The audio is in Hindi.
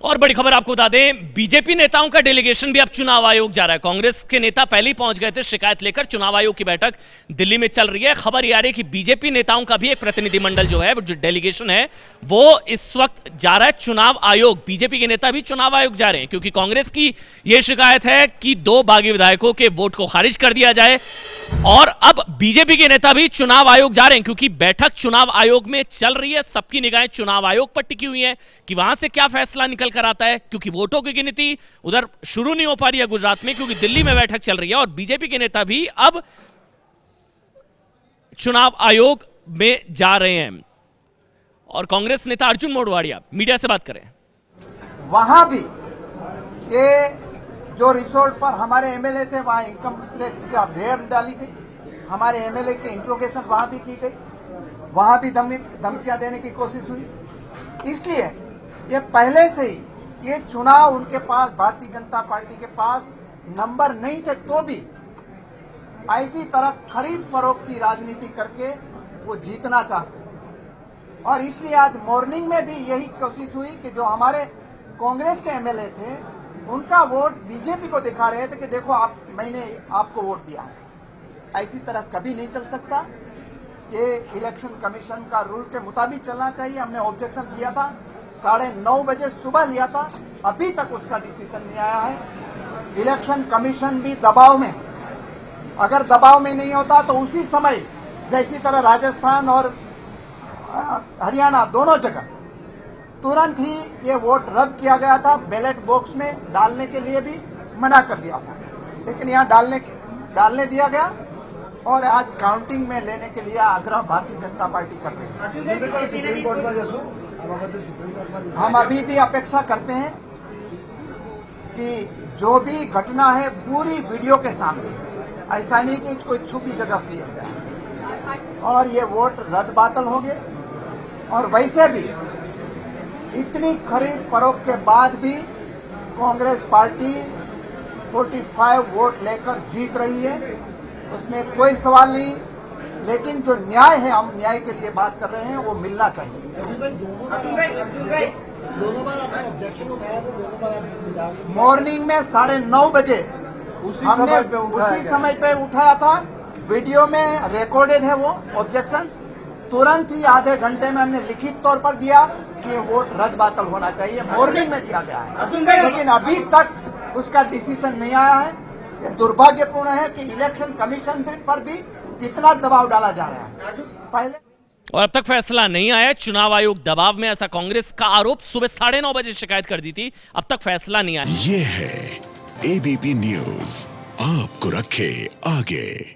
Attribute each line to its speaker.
Speaker 1: और बड़ी खबर आपको बता दें, बीजेपी नेताओं का डेलीगेशन भी अब चुनाव आयोग जा रहा है। कांग्रेस के नेता पहले ही पहुंच गए थे शिकायत लेकर। चुनाव आयोग की बैठक दिल्ली में चल रही है। खबर ये आ रही है कि बीजेपी नेताओं का भी एक प्रतिनिधिमंडल जो है, वो जो डेलीगेशन है, वो इस वक्त जा रहा है चुनाव आयोग। बीजेपी के नेता भी चुनाव आयोग जा रहे हैं क्योंकि कांग्रेस की यह शिकायत है कि 2 बागी विधायकों के वोट को खारिज कर दिया जाए। और अब बीजेपी के नेता भी चुनाव आयोग जा रहे हैं क्योंकि बैठक चुनाव आयोग में चल रही है। सबकी निगाहें चुनाव आयोग पर टिकी हुई है कि वहां से क्या फैसला निकल कर आता है, क्योंकि वोटों की गिनती उधर शुरू नहीं हो पा रही है गुजरात में, क्योंकि दिल्ली में बैठक चल रही है। और बीजेपी के नेता भी अब चुनाव आयोग में जा रहे हैं। और कांग्रेस नेता अर्जुन मोढवाडिया मीडिया से बात करें।
Speaker 2: वहां भी ये जो रिसोर्ट पर हमारे एमएलए थे, वहां इनकम टैक्स का रेड डाली गई। हमारे एमएलए के इंट्रोगेशन वहां भी की गई, वहां भी धमकियां देने की कोशिश हुई। इसलिए ये पहले से ही ये चुनाव उनके पास, भारतीय जनता पार्टी के पास नंबर नहीं थे, तो भी ऐसी तरह खरीद फरोख्त की राजनीति करके वो जीतना चाहते थे। और इसलिए आज मॉर्निंग में भी यही कोशिश हुई कि जो हमारे कांग्रेस के एमएलए थे, उनका वोट बीजेपी को दिखा रहे थे कि देखो मैंने आपको वोट दिया है। ऐसी तरह कभी नहीं चल सकता। ये इलेक्शन कमीशन का रूल के मुताबिक चलना चाहिए। हमने ऑब्जेक्शन किया था, 9:30 बजे सुबह लिया था, अभी तक उसका डिसीजन नहीं आया है। इलेक्शन कमीशन भी दबाव में, अगर दबाव में नहीं होता तो उसी समय जैसी तरह राजस्थान और हरियाणा दोनों जगह तुरंत ही ये वोट रद्द किया गया था। बैलेट बॉक्स में डालने के लिए भी मना कर दिया था, लेकिन यहाँ डालने दिया गया और आज काउंटिंग में लेने के लिए आग्रह भारतीय जनता पार्टी कर रही है। हम अभी भी अपेक्षा करते हैं कि जो भी घटना है पूरी वीडियो के सामने, ऐसा नहीं कि कोई छुपी जगह किया गया और ये वोट रद्द बातल हो गए। और वैसे भी इतनी खरीद फरोख्त के बाद भी कांग्रेस पार्टी 45 वोट लेकर जीत रही है, उसमें कोई सवाल नहीं। लेकिन जो न्याय है, हम न्याय के लिए बात कर रहे हैं, वो मिलना चाहिए। मॉर्निंग में 9:30 बजे हमने उसी समय पे उठाया था। वीडियो में रिकॉर्डेड है वो ऑब्जेक्शन। तुरंत ही आधे घंटे में हमने लिखित तौर पर दिया कि वोट रद्द बातल होना चाहिए। मॉर्निंग में दिया गया है, लेकिन अभी तक उसका डिसीजन नहीं आया है। ये दुर्भाग्यपूर्ण है कि इलेक्शन कमीशन पर भी कितना दबाव डाला जा रहा है पहले,
Speaker 1: और अब तक फैसला नहीं आया। चुनाव आयोग दबाव में, ऐसा कांग्रेस का आरोप। सुबह 9:30 बजे शिकायत कर दी थी, अब तक फैसला नहीं आया।
Speaker 3: ये है एबीपी न्यूज, आपको रखे आगे।